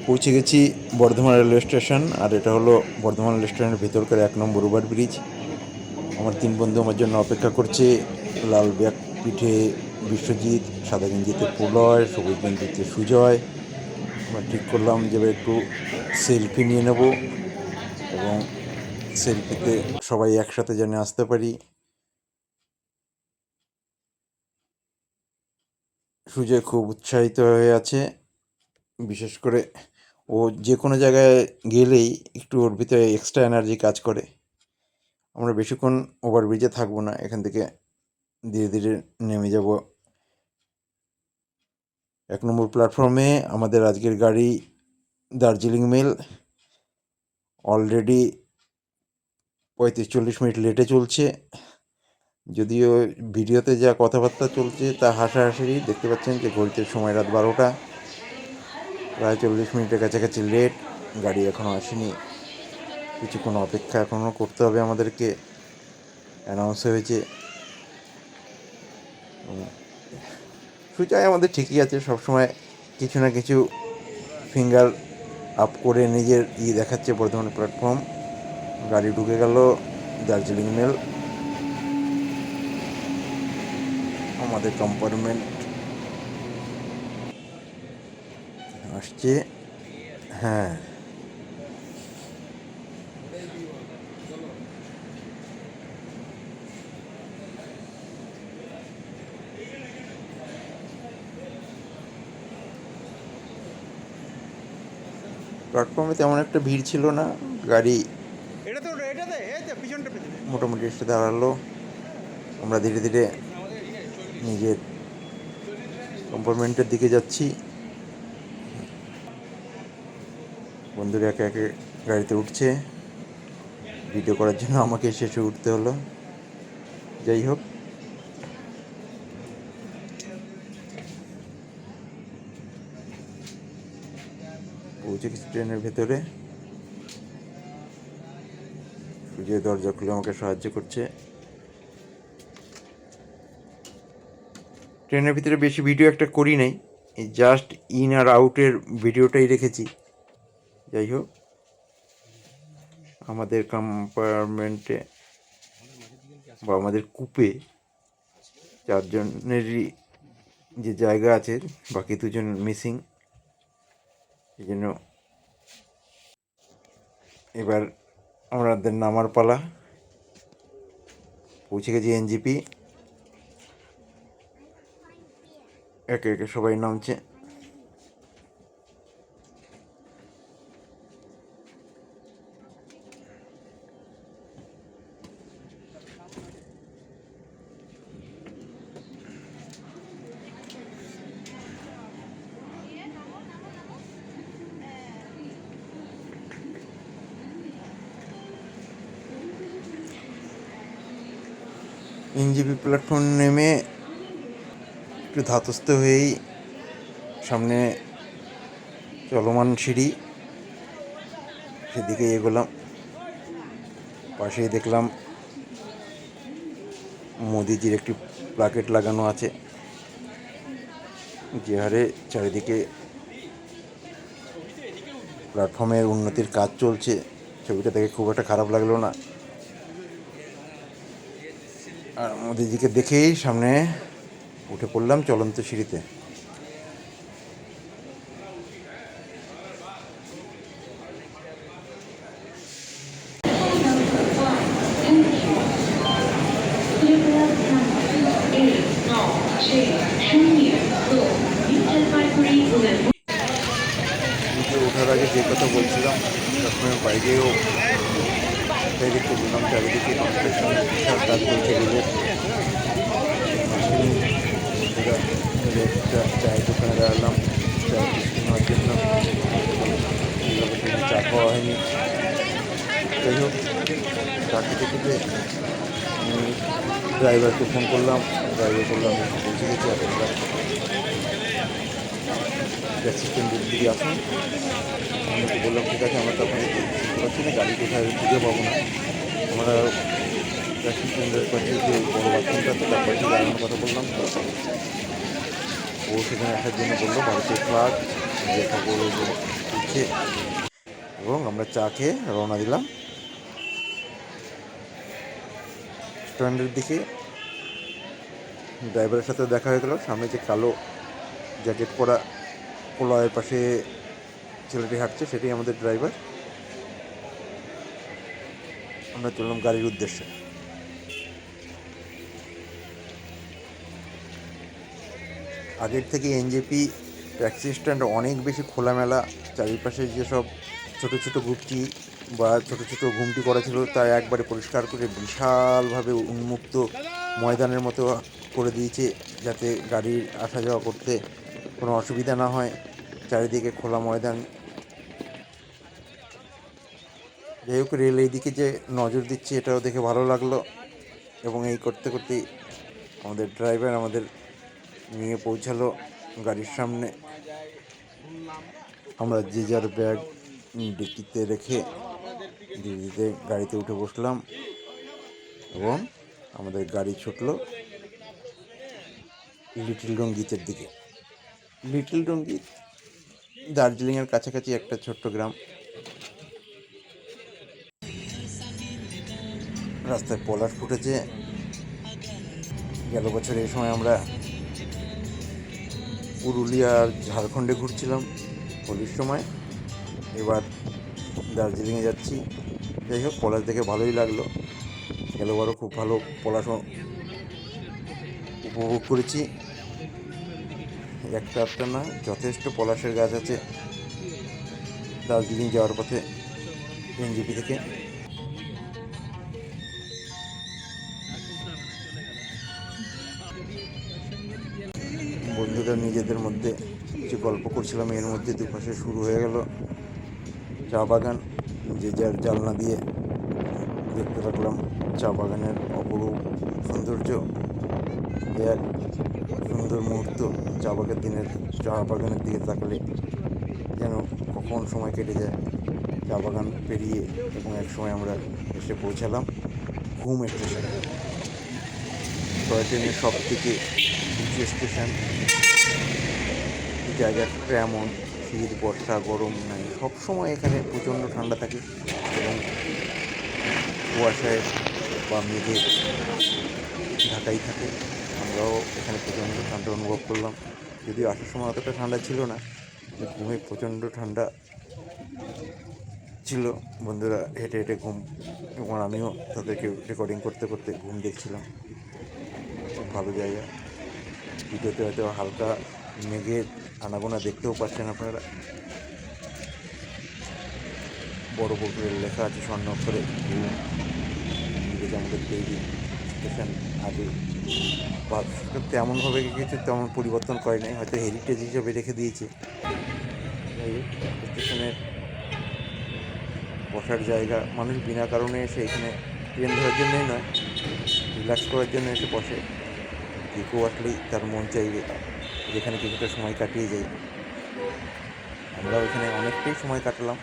পৌঁছে গেছি Bardhaman railway station. আর এটা হলো বর্ধমান রেল স্টেশনের ভেতরকার 1 নম্বর ওভারব্রিজ। আমার 3 বন্ধু আমার জন্য অপেক্ষা করছে। লাল ব্যাগ পিঠে বিশ্বজিৎ, সাদা গেঞ্জিতে প্রলয়, সবুজ গেঞ্জিতে সুজয়। আমরা ঠিক করলাম যে একটু সেলফি নিয়ে নেব এবং সেলফিতে সবাই একসাথে যেন আসতে পারি। সুজয় খুব উৎসাহিত হয়ে আছে, বিশেষ করে ও যে কোনো জায়গায় গেলেই একটু ওর ভিতরে এক্সট্রা এনার্জি কাজ করে। আমরা বেশিক্ষণ ওভারব্রিজে থাকবো না, এখান থেকে ধীরে ধীরে নেমে যাব 1 নম্বর প্ল্যাটফর্মে। আমাদের আজকের গাড়ি দার্জিলিং মেল অলরেডি 35-40 মিনিট লেটে চলছে। যদিও ভিডিওতে যা কথাবার্তা চলছে তা হাসাহাসিরই। দেখতে পাচ্ছেন যে ঘড়িতে সময় রাত 12টা, প্রায় 40 মিনিটের কাছাকাছি লেট। গাড়ি এখনও আসেনি, কিছুক্ষণ অপেক্ষা এখনও করতে হবে আমাদেরকে। অ্যানাউন্স হয়েছে। সুজয় আমাদের ঠিকই আছে, সবসময় কিছু না কিছু ফিঙ্গার আপ করে নিজের দেখাচ্ছে। বর্ধমান প্ল্যাটফর্ম, গাড়ি ঢুকে গেল দার্জিলিং মেল। আমাদের কম্পার্টমেন্ট আসছে। হ্যাঁ, প্ল্যাটফর্মে তেমন একটা ভিড় ছিল না। গাড়ি মোটামুটি এসে দাঁড়ালো। আমরা ধীরে ধীরে নিজের কম্পার্টমেন্টের দিকে যাচ্ছি। বন্ধুরা একে একে গাড়িতে উঠছে। ভিডিও করার জন্য আমাকে শেষে উঠতে হলো। যাই হোক, পৌঁছে গেছি ট্রেনের ভেতরে। সুজয় দরজা খুলে আমাকে সাহায্য করছে। ট্রেনের ভিতরে বেশি ভিডিও একটা করি নাই, এই জাস্ট ইন আর আউটের ভিডিওটাই রেখেছি। যাই হোক, আমাদের কম্পার্টমেন্টে বা আমাদের কূপে 4জনেরই যে জায়গা আছে, বাকি 2জন মিসিং। এই জন্য এবার আমাদের নামার পালা। পৌঁছে গেছি এনজিপি। একে একে সবাই নামছে। এনজিপি প্ল্যাটফর্ম নেমে একটু ধাতস্থ হয়েই সামনে চলমান সিঁড়ি, সেদিকে এগোলাম। পাশেই দেখলাম মোদিজির একটি প্লাকেট লাগানো আছে। যে হারে চারিদিকে প্ল্যাটফর্মের উন্নতির কাজ চলছে, ছবিটা দেখে খুব একটা খারাপ লাগলো না। আর মোদিজিকে দেখেই সামনে উঠে পড়লাম চলন্ত সিঁড়িতে। ওঠার আগে যে কথা বলছিলাম, প্ল্যাটফর্মের বাইরেও সেটাই দেখতে বললাম, চারিদিকে কনস্ট্রাকশন বিশাল কাজ চলছে। চায়ের দোকানে দাঁড়ালাম চায়ের বিস্কুট নেওয়ার জন্য। চা খাওয়া হয়নি। যাই হোক, চা খেতে খেতে আমি ড্রাইভারকে ফোন করলাম। ড্রাইভার করলাম পৌঁছে গেছি, আপনারা ট্যাক্সি স্ট্যান্ডের দিকে আসুন। আমি তো বললাম ঠিক আছে, আমরা তো আপনাকে বুঝতে পারছি না, গাড়ি কোথায় খুঁজে পাবো না। আমরা ট্যাক্সি স্ট্যান্ডের পাশে যে বড়ো বাথরুমটা আছে তার পাশে দাঁড়ানোর কথা বললাম। ও সেখানে আসার জন্য বললো, ভারতীয় ট্রাক যে খবর দিচ্ছে এবং আমরা চা খেয়ে রওনা দিলাম স্ট্যান্ডের দিকে। ড্রাইভারের সাথে দেখা হয়ে গেল। সামনে যে কালো জ্যাকেট পরা পোলয়ের পাশে ছেলেটি হাঁটছে সেটাই আমাদের ড্রাইভার। আমরা চললাম গাড়ির উদ্দেশ্যে। আগের থেকে এনজেপি ট্যাক্সি স্ট্যান্ড অনেক বেশি খোলামেলা। চারিপাশে যেসব ছোটো ছোটো গুপটি বা ছোটো ছোটো ঘুমটি করা ছিল তা একবারে পরিষ্কার করে বিশালভাবে উন্মুক্ত ময়দানের মতো করে দিয়েছে, যাতে গাড়ির আসা যাওয়া করতে কোনো অসুবিধা না হয়। চারিদিকে খোলা ময়দান। যাই হোক, রেল এইদিকে যে নজর দিচ্ছে এটাও দেখে ভালো লাগলো। এবং এই করতে করতেই আমাদের ড্রাইভার আমাদের নিয়ে পৌঁছালো গাড়ির সামনে। আমরা যে যার ব্যাগ ডিকিতে রেখে ধীরে ধীরে গাড়িতে উঠে বসলাম এবং আমাদের গাড়ি ছুটলো লিটল রঙ্গিতের দিকে। লিটল রঙ্গিত দার্জিলিংয়ের কাছাকাছি একটা ছোট্ট গ্রাম। রাস্তায় পলাশ ফুটেছে। গেল বছর এই সময় আমরা পুরুলিয়া আর ঝাড়খণ্ডে ঘুরছিলাম হোলির সময়। এবার দার্জিলিংয়ে যাচ্ছি। যাই হোক, পলাশ দেখে ভালোই লাগলো। গেলবারও খুব ভালো পলাশ উপভোগ করেছি। একটা একটা না, যথেষ্ট পলাশের গাছ আছে দার্জিলিং যাওয়ার পথে এনজেপি থেকে। বন্ধুরা নিজেদের মধ্যে কিছু গল্প করছিলাম, এর মধ্যে দুপাশে শুরু হয়ে গেল চা বাগান। যে যার জানলা দিয়ে দেখতে লাগলাম চা বাগানের অপরূপ সৌন্দর্য। এক সুন্দর মুহূর্ত। চা বাগানের দিকে তাকালে যেন কখন সময় কেটে যায়। চা বাগান পেরিয়ে এবং এক সময় আমরা এসে পৌঁছালাম ঘুম স্টেশন, টয় ট্রেনের সব থেকে উঁচু স্টেশন। জায়গাটা এমন, শীত বর্ষা গরম নাই, সবসময় এখানে প্রচণ্ড ঠান্ডা থাকে এবং কুয়াশায় বা মেঘে ঢাকাই থাকে। আমরাও এখানে প্রচণ্ড ঠান্ডা অনুভব করলাম, যদিও আসার সময় অতটা ঠান্ডা ছিল না। ঘুমে প্রচণ্ড ঠান্ডা ছিল। বন্ধুরা হেঁটে হেঁটে ঘুম, এবং আমিও তাদেরকে রেকর্ডিং করতে করতে ঘুম দেখছিলাম। খুব ভালো জায়গা। ভিডিওতে হয়তো হালকা মেঘের আনাগোনা দেখতেও পাচ্ছেন আপনারা। বড় করে লেখা আছে স্বর্ণ অক্ষরে ঘুম। আমাদের তৈরি স্টেশন আগে তেমনভাবে কিছু তেমন পরিবর্তন করে নাই, হয়তো হেরিটেজ হিসেবে রেখে দিয়েছে। যাই হোক, স্টেশনের বসার জায়গা, মানুষ বিনা কারণে এসে এখানে ট্রেন ধরার জন্যই নয়, রিল্যাক্স করার জন্য এসে বসে। যে কেউ আসলেই তার মন চাইবে যেখানে কিছুটা সময় কাটিয়ে যায়। আমরাও এখানে অনেকটাই সময় কাটালাম।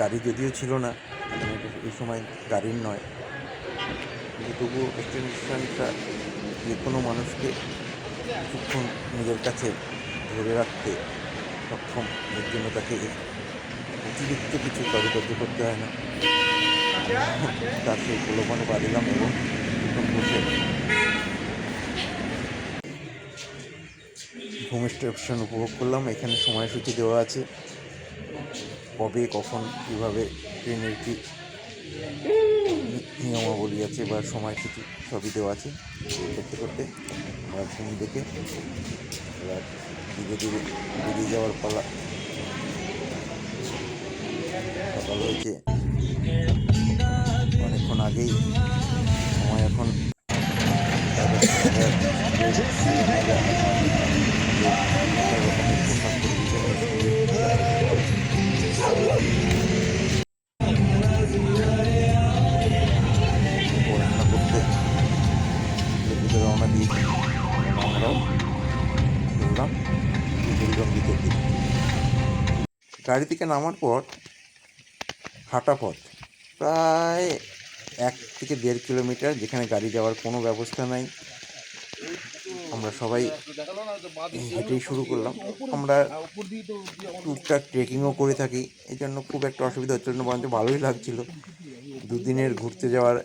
গাড়ি যদিও ছিল না এখানে, এই সময় গাড়ির নয়, কিন্তু তবুও স্টেশনটা যে কোনো মানুষকে কিছুক্ষণ নিজের কাছে ধরে রাখতে সক্ষম। এর জন্য তাকে অতিরিক্ত কিছু কারুকার্য করতে হয় না। তার সেই প্রলোভনে পা দিলাম এবং বসে ঘুম স্টেশন উপভোগ করলাম। এখানে সময়সূচি দেওয়া আছে, কবে কখন কীভাবে ট্রেনের কি নিয়মাবলী আছে বা সময়সূচি সবই দেওয়া আছে। করতে করতে আমরা ঘুম দেখে এবার ধীরে ধীরে বেরিয়ে যাওয়ার পালা। সকাল হয়েছে অনেকক্ষণ আগেই, সময় এখন পড়াশোনা করতে রওনা দিয়েছি। আমরাও চললাম রঙ্গিতের দিকে। গাড়ি থেকে নামার পর হাঁটা পথ প্রায় 1 থেকে 1.5 কিলোমিটার, যেখানে গাড়ি যাওয়ার কোনো ব্যবস্থা নাই। আমরা সবাই হেঁটেই শুরু করলাম। আমরা টুকটাক ট্রেকিংও করে থাকি, এই জন্য খুব একটা অসুবিধা হচ্ছিল না, বরঞ্চ ভালোই লাগছিল। দুদিনের ঘুরতে যাওয়ার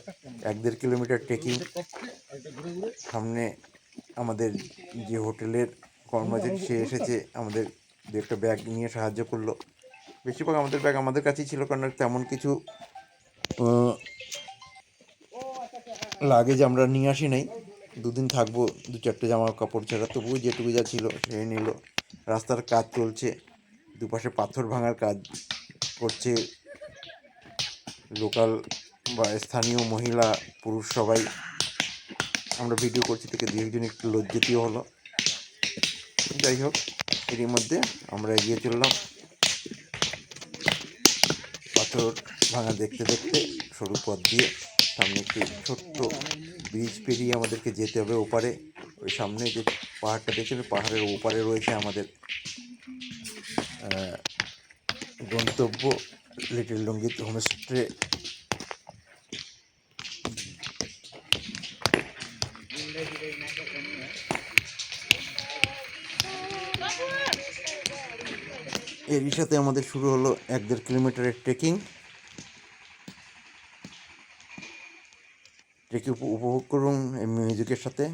1-1.5 কিলোমিটার ট্রেকিং। সামনে আমাদের যে হোটেলের কর্মচারী সে এসেছে, আমাদের দু একটা ব্যাগ নিয়ে সাহায্য করলো। বেশিরভাগ আমাদের ব্যাগ আমাদের কাছেই ছিল, কারণ তেমন কিছু লাগেজ আমরা নিয়ে আসি নাই। দুদিন থাকবো, 2-4টে জামা কাপড় ছাড়া, তবুও যেটুকু যা ছিল সে নিল। রাস্তার কাজ চলছে, দুপাশে পাথর ভাঙার কাজ করছে লোকাল বা স্থানীয় মহিলা পুরুষ সবাই। আমরা ভিডিও করছি থেকে দু একজন একটু লজ্জিতও হলো। যাই হোক, এরই মধ্যে আমরা এগিয়ে চললাম পাথর ভাঙা দেখতে দেখতে সরু পথ দিয়ে। সামনে একটি ছোট্ট ব্রিজ পেরিয়ে আমাদেরকে যেতে হবে ওপারে। ওই সামনে যে পাহাড়টা দেখছেন, পাহাড়ের ওপারে রয়েছে আমাদের গন্তব্য লিটল লঙ্গিত হোমস্টে। এরই সাথে আমাদের শুরু হলো 1-1.5 কিলোমিটারের ট্রেকিং। উপভোগ করুন এই মিউজিকের সাথে।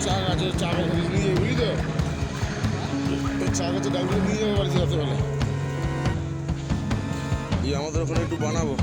চা গাছের চা নিয়ে যাবে, বুঝলি তো? এই চা গাছের ডালগুলো নিয়ে যাবো বাড়িতে রাত্রেবেলা। এই আমাদের ওখানে একটু বানাবো।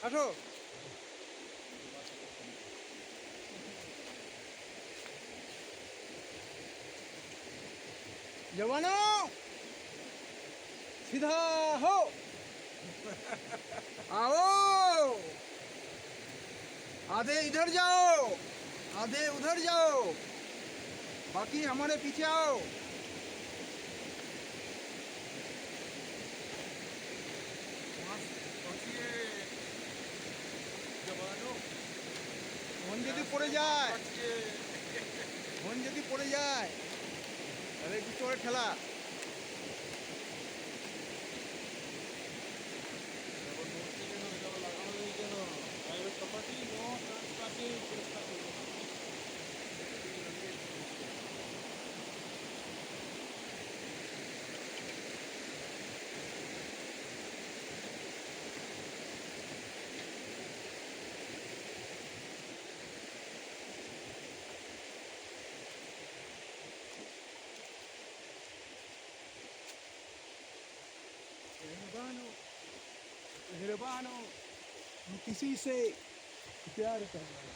আসো। जवानों सीधा हो, आओ, आधे इधर जाओ, आधे उधर जाओ, बाकी हमारे पीछे आओ। মন যদি পড়ে যায়, মন যদি পড়ে যায় তাহলে একটু চড়ে ঠেলা। मेहरबानो, मैं किसी से प्यार करना है।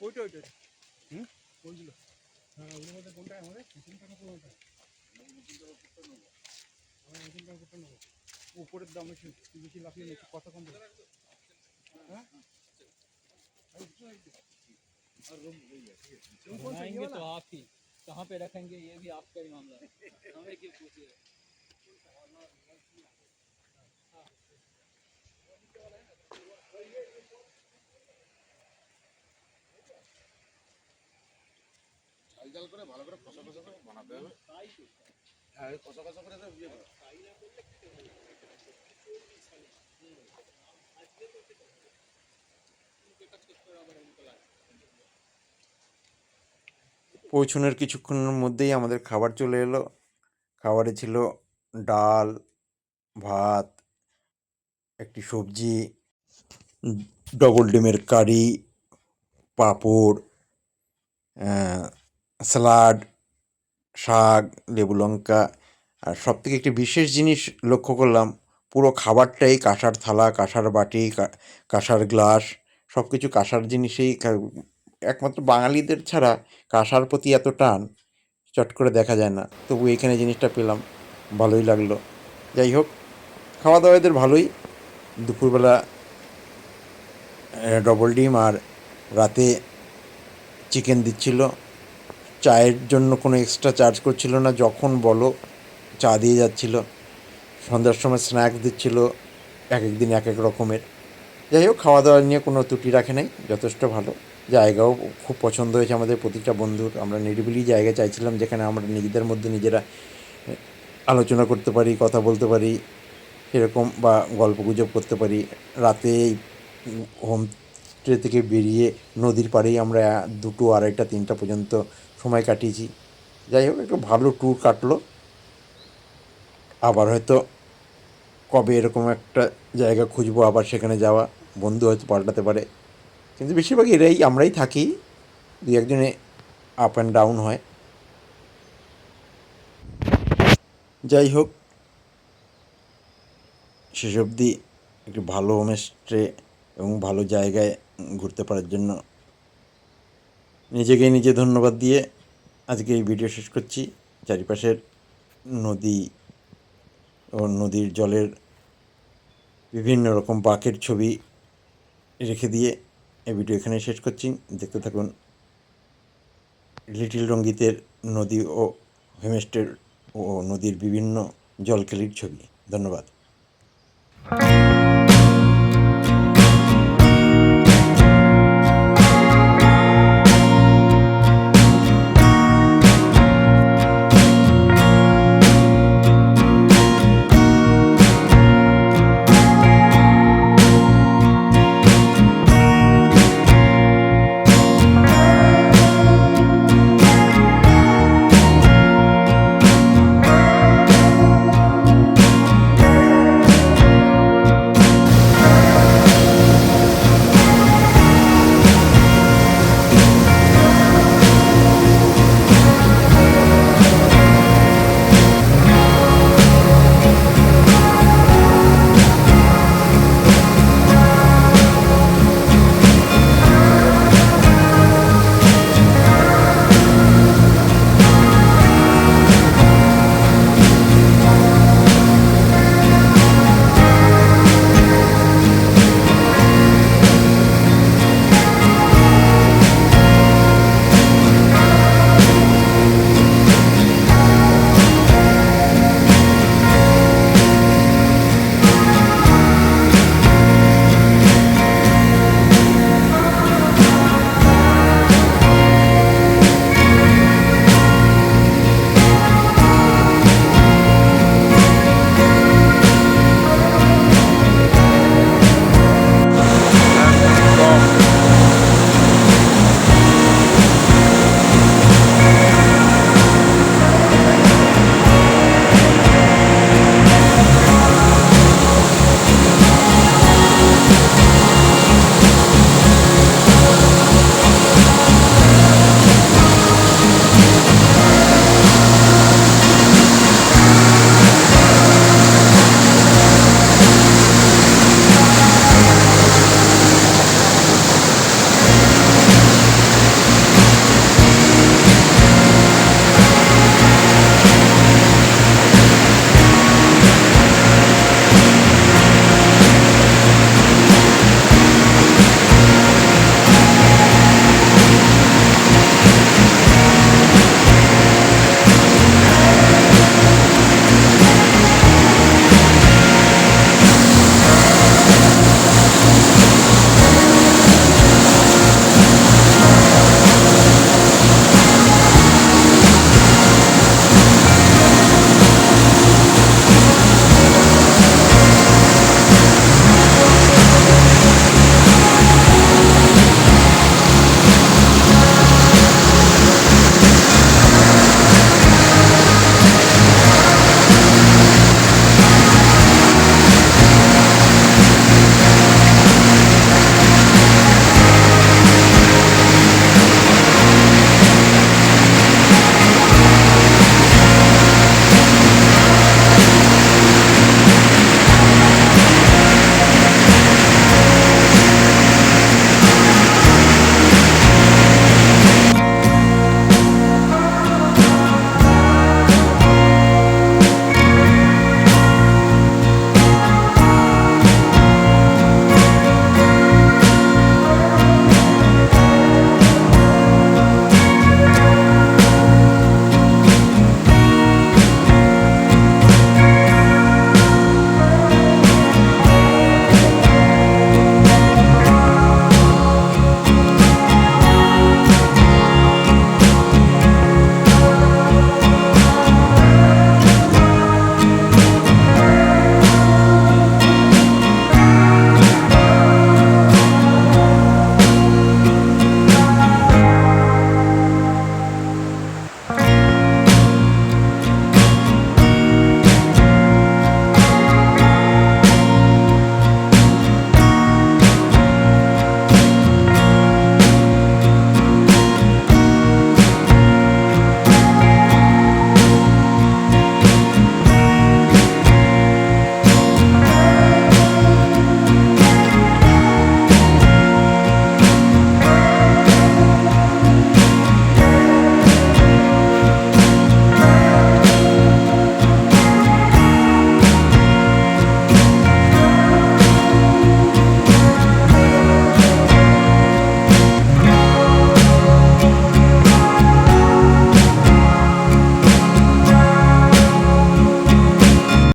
ওইটা ওইটা কোনগুলো? হ্যাঁ ওগুলোর মধ্যে কোনটা আমাদের মেশিনটা না কোনটা? আমরা মেশিনটা কোনটা নেবো? উপরের দাম বেশি বেশি লাফিয়ে নিচ্ছি, কত কম দেবে? হ্যাঁ बनाएंगे तो आप ही, कहाँ पे रखेंगे ये भी आपका ही मामला है, हमें क्यों पूछिए। জাল জাল করে ভালো করে কষা কষা করে বানাতে হবে। হ্যাঁ কষা কষা করে তো ইয়ে করো। পৌঁছানোর কিছুক্ষণের মধ্যেই আমাদের খাবার চলে এলো। খাবারে ছিল ডাল, ভাত, একটি সবজি, ডবল ডিমের কারি, পাঁপড়, স্যালাড, শাক, লেবু লঙ্কা। আর সবথেকে একটি বিশেষ জিনিস লক্ষ্য করলাম, পুরো খাবারটাই কাঁসার থালা, কাঁসার বাটি, কাঁসার গ্লাস, সব কিছু কাঁসার জিনিসেই। একমাত্র বাঙালিদের ছাড়া কাঁসার প্রতি এত টান চট করে দেখা যায় না। তবু এখানে জিনিসটা পেলাম, ভালোই লাগলো। যাই হোক, খাওয়া দাওয়া এদের ভালোই। দুপুরবেলা ডবল ডিম আর রাতে চিকেন দিচ্ছিল। চায়ের জন্য কোনো এক্সট্রা চার্জ করছিল না, যখন বলো চা দিয়ে যাচ্ছিল। সন্ধ্যার সময় স্ন্যাক্স দিচ্ছিল, এক এক দিন এক এক রকমের। যাই হোক, খাওয়া দাওয়া নিয়ে কোনো ত্রুটি রাখে নাই, যথেষ্ট ভালো। জায়গাও খুব পছন্দ হয়েছে আমাদের প্রতিটা বন্ধুর। আমরা নিরিবিলি জায়গা চাইছিলাম যেখানে আমরা নিজেদের মধ্যে নিজেরা আলোচনা করতে পারি, কথা বলতে পারি সেরকম, বা গল্পগুজব করতে পারি। রাতে হোম স্টে থেকে বেরিয়ে নদীর পাড়েই আমরা 2টো, 2:30, 3টা পর্যন্ত সময় কাটিয়েছি। যাই হোক, একটু ভালো ট্যুর কাটলো। আবার হয়তো কবে এরকম একটা জায়গা খুঁজবো, আবার সেখানে যাওয়া, বন্ধু হয়তো পাল্টাতে পারে। কিন্তু বেশিরভাগ আমরাই থাকি, 2-1 জনে আপ অ্যান্ড ডাউন হয়। যাই হোক, শেষ অবধি একটু ভালো হোমস্টে এবং ভালো জায়গায় ঘুরতে পারার জন্য নিজেকেই নিজে ধন্যবাদ দিয়ে আজকে এই ভিডিও শেষ করছি। চারিপাশের নদী ও নদীর জলের বিভিন্ন রকম বাঁকের ছবি রেখে দিয়ে এই ভিডিও এখানে শেষ করছি। দেখতে থাকুন লিটিল রঙ্গিতের নদী ও হোমস্টের ও নদীর বিভিন্ন জলকেলির ছবি। ধন্যবাদ।